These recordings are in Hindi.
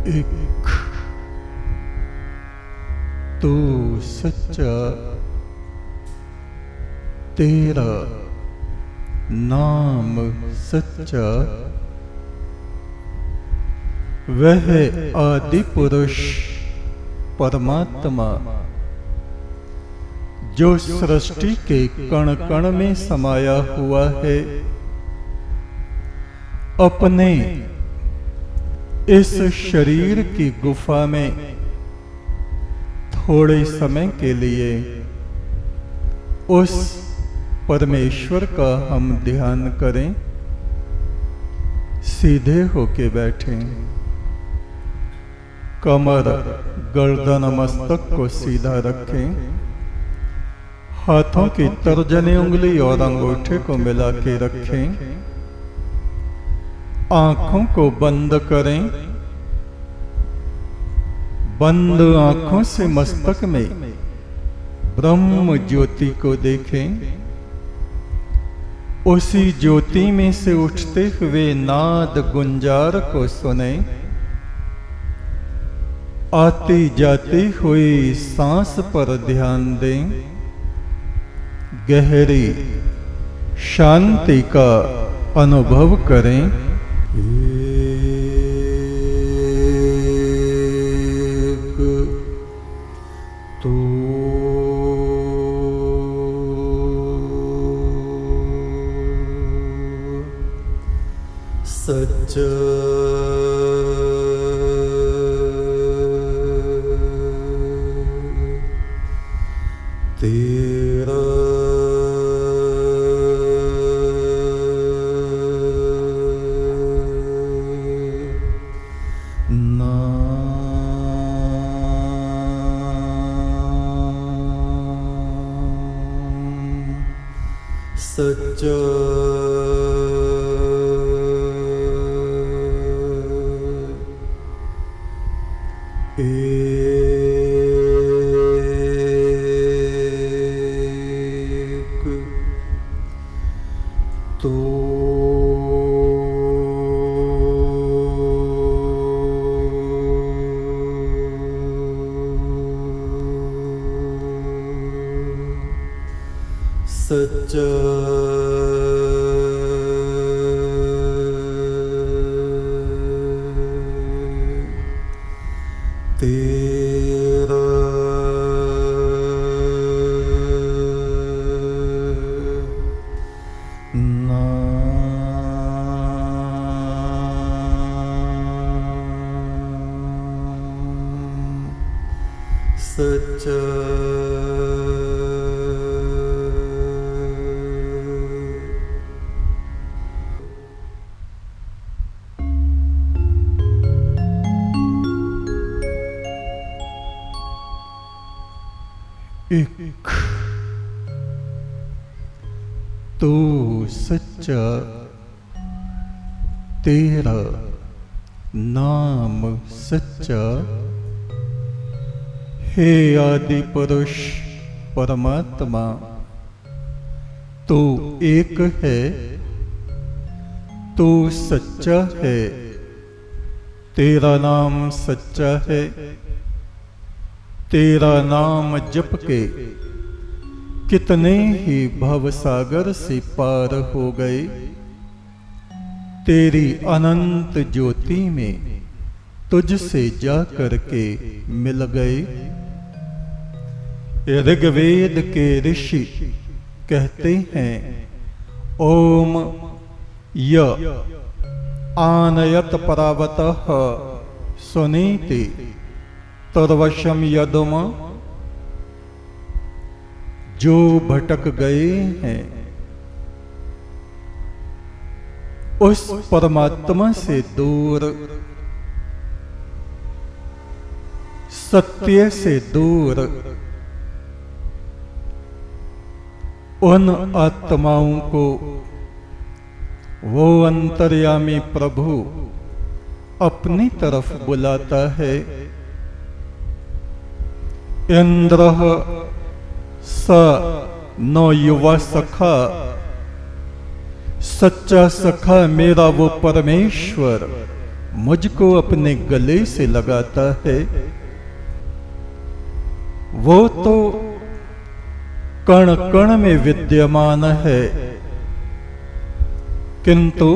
एक तू सच्चा, तेरा नाम सच्चा, वह आदि पुरुष परमात्मा जो सृष्टि के कण कण में समाया हुआ है, अपने इस शरीर की गुफा में थोड़े समय के लिए उस परमेश्वर का हम ध्यान करें। सीधे होके बैठें, कमर गर्दन मस्तक को सीधा रखें, हाथों की तर्जनी उंगली और अंगूठे को मिला के रखें, आंखों को बंद करें। बंद आंखों से मस्तक में ब्रह्म ज्योति को देखें, उसी ज्योति में से उठते हुए नाद गुंजार को सुने, आती जाती हुई सांस पर ध्यान दें, गहरी शांति का अनुभव करें। सच्चा तेरा सच्चा सच्चा तेरा नाम सच्चा एक तू सच्चा, तेरा नाम सच्चा, हे आदि पुरुष परमात्मा, तू एक है, तू सच्चा है, तेरा नाम सच्चा है, तेरा नाम जप के कितने ही भवसागर से पार हो गए, तेरी अनंत ज्योति में तुझसे जा कर के मिल गए। ऋग्वेद के ऋषि कहते हैं, ओम य आनयत परावतः सुनीति तद्वशम यदुम, जो भटक गए हैं उस परमात्मा से दूर, सत्य से दूर, उन आत्माओं को वो अंतर्यामी प्रभु अपनी तरफ बुलाता है। इंद्रः स नो युवा सखा, सच्चा सखा मेरा वो परमेश्वर मुझको अपने गले से लगाता है, वो तो कण कण में विद्यमान है, किंतु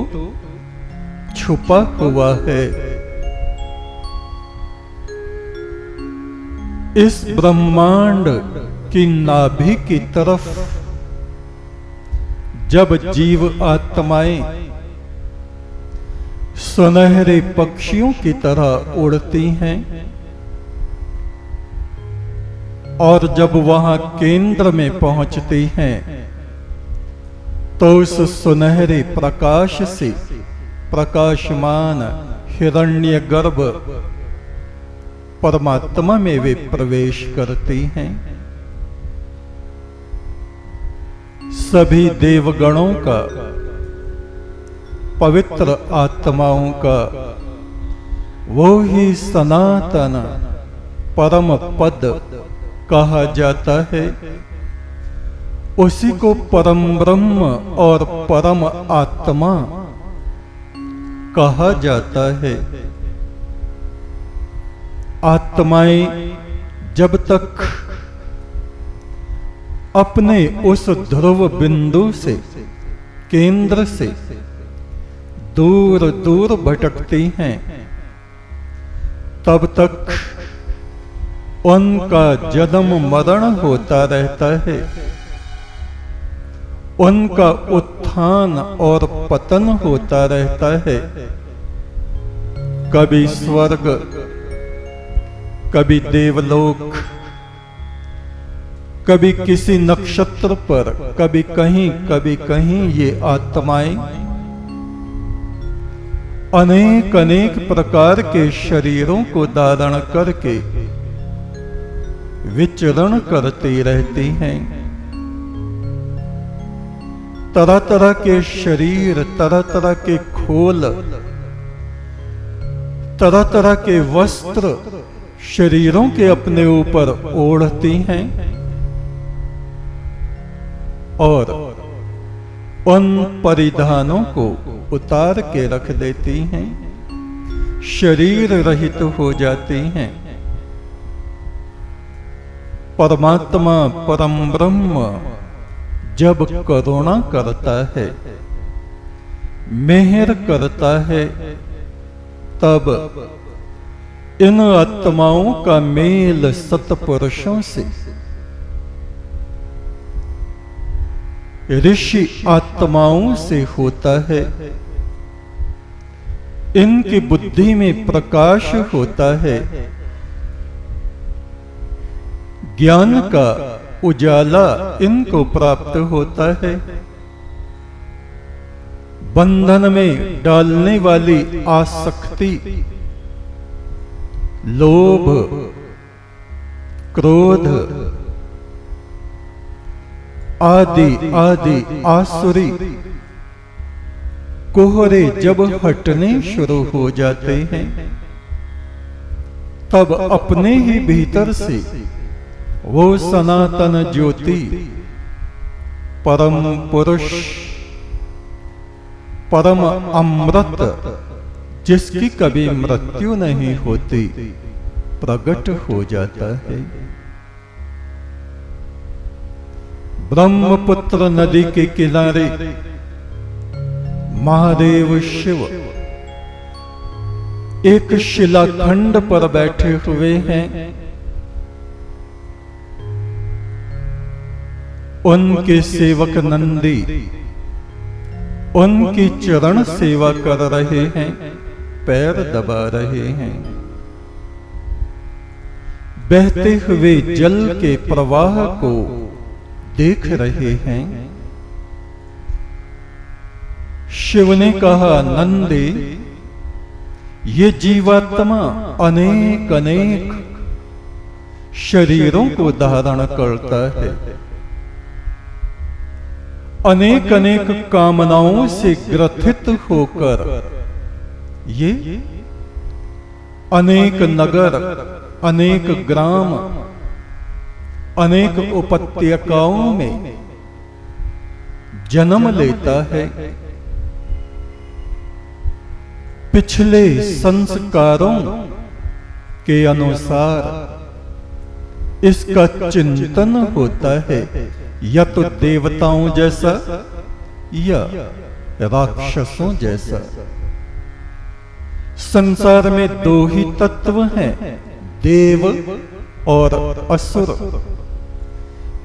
छुपा हुआ है। इस ब्रह्मांड की नाभि की तरफ जब जीव आत्माएं सुनहरे पक्षियों की तरह उड़ती हैं और जब वहां केंद्र में पहुंचती हैं तो उस सुनहरे प्रकाश से प्रकाशमान हिरण्यगर्भ परमात्मा में वे प्रवेश करती हैं। सभी देवगणों का, पवित्र आत्माओं का वो ही सनातन परम पद कहा जाता है। उसी को परम ब्रह्म और परम आत्मा कहा जाता है। आत्माएं जब तक अपने उस ध्रुव बिंदु से, केंद्र से दूर दूर भटकती हैं, तब तक उनका जन्म मरण होता रहता है। उनका उत्थान और पतन होता रहता है। कभी स्वर्ग, कभी देवलोक, कभी किसी नक्षत्र पर, कभी कहीं ये आत्माएं अनेक अनेक प्रकार के शरीरों को धारण करके विचरण करती रहती हैं। तरह तरह के शरीर, तरह तरह के खोल, तरह तरह के वस्त्र शरीरों के अपने ऊपर ओढ़ती हैं और उन परिधानों को उतार के रख देती हैं, शरीर रहित हो जाती हैं। परमात्मा परम ब्रह्म जब करुणा करता है, मेहर करता है, तब इन आत्माओं का मेल सत्पुरुषों से, ऋषि आत्माओं से होता है। इनकी बुद्धि में प्रकाश होता है, ज्ञान का उजाला इनको प्राप्त होता है। बंधन में डालने वाली आसक्ति, लोभ, क्रोध आदि आदि आसुरी कोहरे जब हटने शुरू हो जाते हैं, तब अपने ही भीतर से वो सनातन ज्योति, परम पुरुष, परम अमृत, जिसकी कभी मृत्यु नहीं होती, प्रकट हो जाता है। ब्रह्मपुत्र नदी के किनारे महादेव शिव एक शिलाखंड पर बैठे हुए हैं। उनके सेवक नंदी उनकी चरण सेवा कर रहे हैं, पैर दबा रहे हैं। बहते हुए जल के प्रवाह को देख रहे हैं। शिव ने कहा, नंदी, ये जीवात्मा अनेक अनेक शरीरों को धारण करता है, अनेक अनेक कामनाओं से ग्रथित होकर ये अनेक नगर, अनेक ग्राम, अनेक उपत्यकाओं में जन्म लेता है। पिछले संस्कारों के अनुसार इसका चिंतन होता है, या तो देवताओं जैसा या राक्षसों जैसा। संसार में दो ही तत्व हैं, देव और असुर।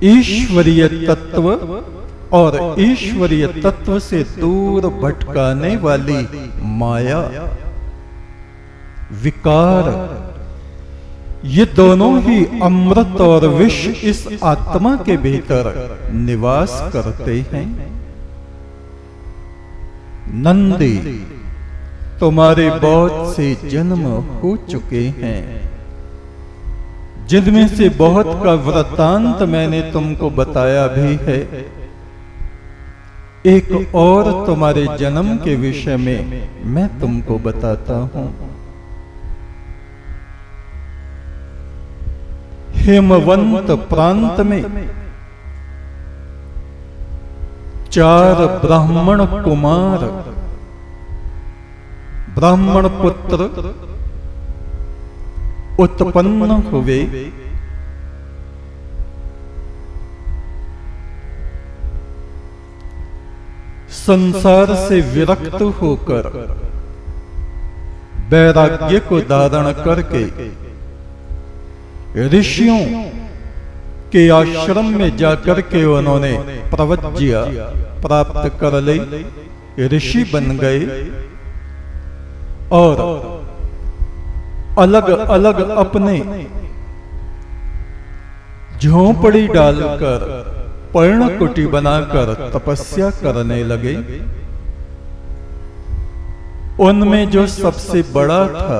ईश्वरीय तत्व और ईश्वरीय तत्व से दूर भटकाने वाली माया, विकार, ये दोनों ही अमृत और विष इस आत्मा के भीतर निवास करते हैं। नंदी, तुम्हारे बहुत से जन्म हो चुके हैं, जिनमें से बहुत का वृत्तांत मैंने तुमको बताया भी है। एक और तुम्हारे जन्म के विषय में मैं तुमको बताता हूं। हेमवंत प्रांत में 4 ब्राह्मण कुमार, ब्राह्मण पुत्र उत्पन्न हुए। संसार से विरक्त होकर वैराग्य को धारण करके ऋषियों के आश्रम में जाकर के उन्होंने प्रवज्या प्राप्त कर ली, ऋषि बन गए और अलग अलग अपने झोंपड़ी डालकर पर्णकुटी बनाकर तपस्या करने लगे। उनमें जो सबसे बड़ा था,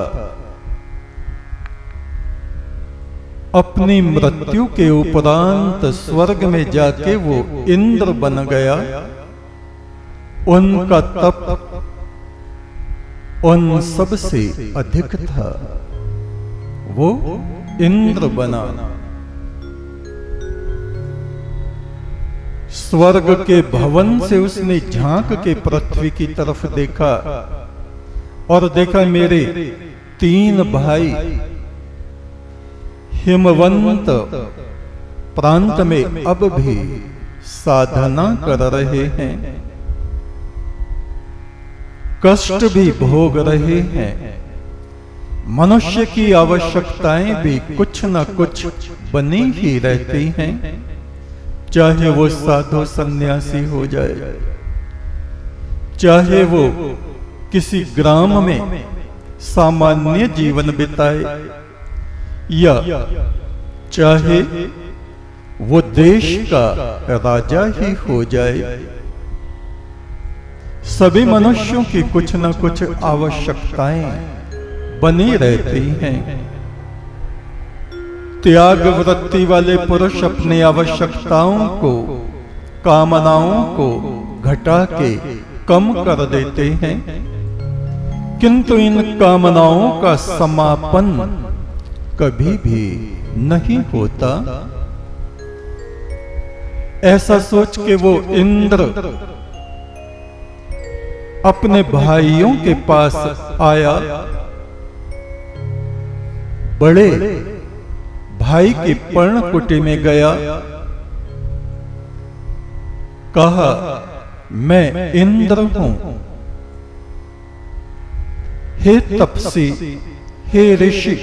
अपनी मृत्यु के उपरांत स्वर्ग में जाके वो इंद्र बन गया। उनका तप उन सब से अधिक था, वो इंद्र बना। स्वर्ग के भवन से उसने झांक के पृथ्वी की तरफ देखा और देखा मेरे 3 भाई हिमवंत प्रांत में अब भी साधना कर रहे हैं, कष्ट भी भोग रहे हैं। मनुष्य की आवश्यकताएं भी कुछ न कुछ बनी ही रहती हैं, चाहे वो साधु सन्यासी हो जाए, चाहे वो किसी ग्राम में सामान्य जीवन बिताए, या चाहे वो देश का राजा ही हो जाए। सभी मनुष्यों की कुछ न कुछ आवश्यकताएं बनी रहती हैं। त्याग वृत्ति वाले पुरुष अपनी आवश्यकताओं को, कामनाओं को घटा के कम कर देते हैं, किंतु इन कामनाओं का समापन कभी भी नहीं होता। ऐसा सोच के वो इंद्र अपने भाइयों के पास आया, बड़े भाई की पर्णकुटी में गया, कहा मैं इंद्र हूं, हे तपसी, हे ऋषि,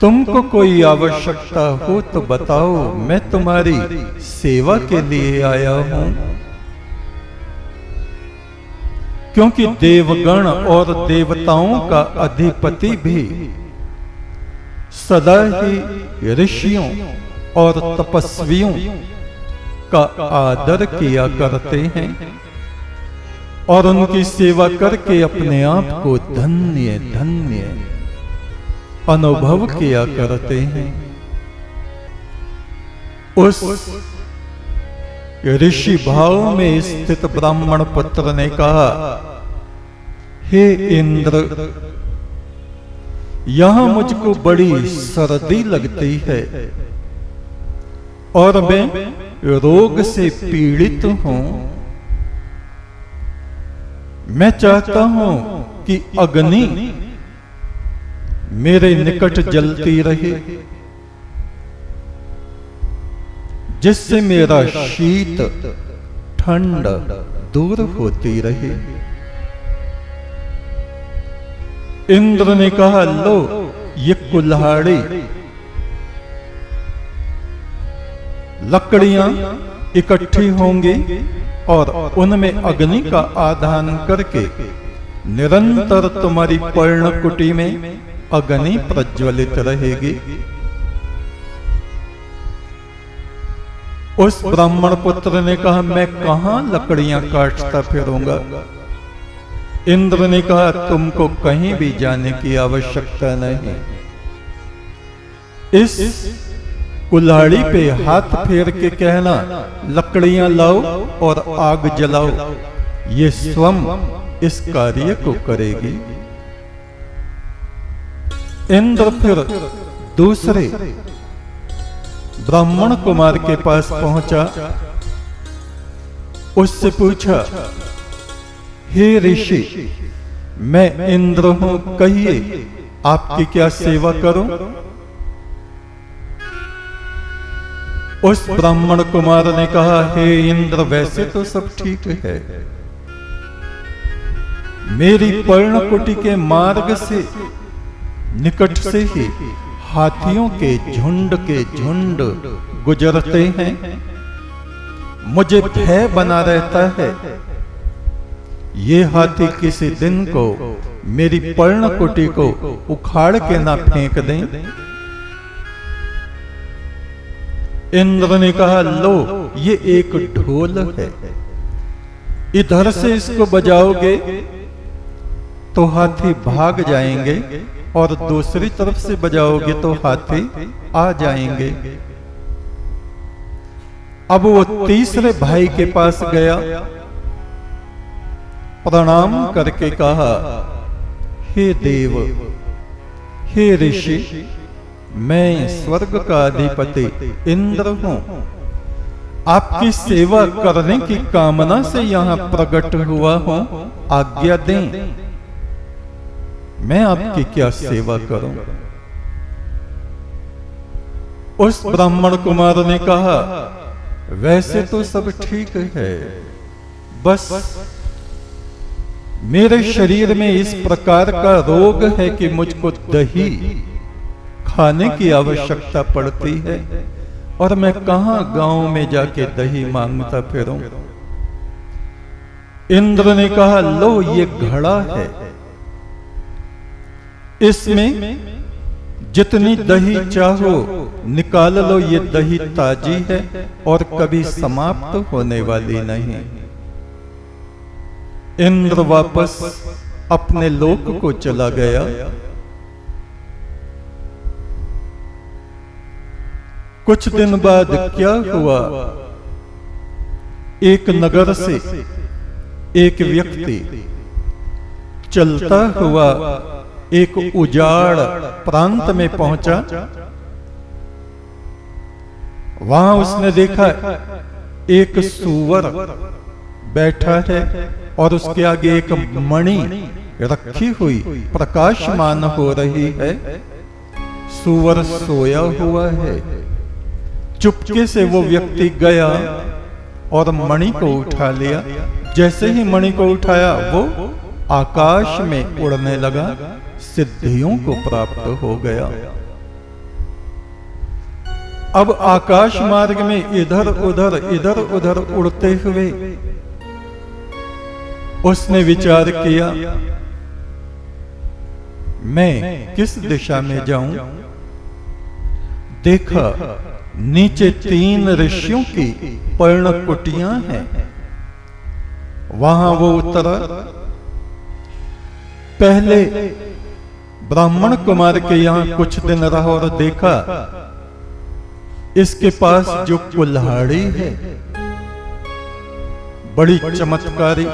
तुमको कोई आवश्यकता हो तो बताओ, मैं तुम्हारी सेवा के लिए आया हूं। क्योंकि देवगण और देवताओं का अधिपति भी सदा ही ऋषियों और तपस्वियों का आदर किया करते हैं और उनकी सेवा करके अपने आप को धन्य धन्य अनुभव किया करते हैं। उस ऋषि भाव में स्थित ब्राह्मण पुत्र ने कहा, हे इंद्र, यहां मुझको बड़ी सर्दी लगती है और मैं रोग से पीड़ित हूं। मैं चाहता हूं कि अग्नि मेरे निकट जलती रहे, जिससे मेरा शीत ठंड दूर होती रहे। इंद्र ने कहा, लो ये कुल्हाड़ी लकड़ियां इकट्ठी होंगी और उनमें अग्नि का आधान करके निरंतर तुम्हारी पर्णकुटी में अग्नि प्रज्वलित रहेगी। उस ब्राह्मण पुत्र ने कहा, मैं कहां लकड़ियां काटता फिरूंगा। इंद्र ने कहा, तुमको कहीं भी जाने की आवश्यकता नहीं। इस कुल्हाड़ी पे हाथ फेर के कहना, लकड़ियां लाओ और आग जलाओ, ये स्वयं इस कार्य को करेगी। इंद्र फिर दूसरे ब्राह्मण कुमार के पास पहुंचा, उससे पूछा, हे ऋषि, मैं इंद्र हूं, कहिए आपकी क्या सेवा करूं। उस ब्राह्मण कुमार ने कहा, हे इंद्र, वैसे तो सब ठीक है, मेरी पर्णकुटी के मार्ग से निकट से ही हाथियों के झुंड गुजरते हैं, मुझे भय बना रहता है ये हाथी किसी दिन को मेरी पर्णकुटी को उखाड़ के ना फेंक दें। इंद्र ने कहा, लो ये एक ढोल है, इधर से इसको बजाओगे तो हाथी भाग जाएंगे और दूसरी तरफ से बजाओगे तो हाथी आ जाएंगे। अब वो तीसरे भाई के पास गया, प्रणाम करके कहा, हे देव, हे ऋषि, मैं स्वर्ग का अधिपति इंद्र हूं, आपकी सेवा करने की कामना से यहां प्रकट हुआ हूं, आज्ञा दें, मैं आपकी क्या सेवा करूं। उस ब्राह्मण कुमार ने कहा, वैसे तो सब ठीक है, बस मेरे शरीर में इस प्रकार का रोग है कि मुझको दही खाने की आवश्यकता पड़ती है और मैं कहां गांव में जाके दही मांगता फिरूं। इंद्र ने कहा, लो ये घड़ा है, इसमें जितनी दही चाहो निकाल लो, ये दही ताजी है और कभी समाप्त होने वाली नहीं। इंद्र वापस अपने लोक को चला गया। कुछ दिन बाद क्या हुआ, एक नगर से एक व्यक्ति चलता हुआ एक उजाड़ प्रांत में पहुंचा। वहां उसने देखा एक सूअर बैठा है और उसके आगे एक मणि रखी हुई प्रकाशमान हो रही है। सूअर सोया हुआ है। चुपके से वो व्यक्ति गया और मणि को उठा लिया। जैसे ही मणि को उठाया वो आकाश में उड़ने लगा, सिद्धियों को प्राप्त हो गया। अब आकाश मार्ग में इधर उधर उड़ते हुए उसने विचार किया, मैं किस दिशा में जाऊं। देखा नीचे 3 ऋषियों की पर्णकुटियां हैं। वहां वो उतरा। पहले ब्राह्मण कुमार के यहां कुछ दिन रहा और देखा इसके पास जो कुल्हाड़ी है बड़ी चमत्कारी।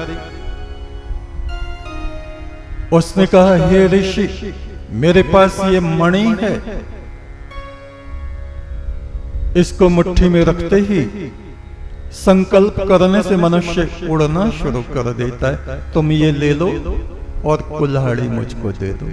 उसने कहा, हे ऋषि, मेरे पास ये मणि है। इसको मुट्ठी में रखते ही संकल्प करने से मनुष्य उड़ना शुरू कर देता है। तुम ये ले लो और कुल्हाड़ी मुझको दे दो।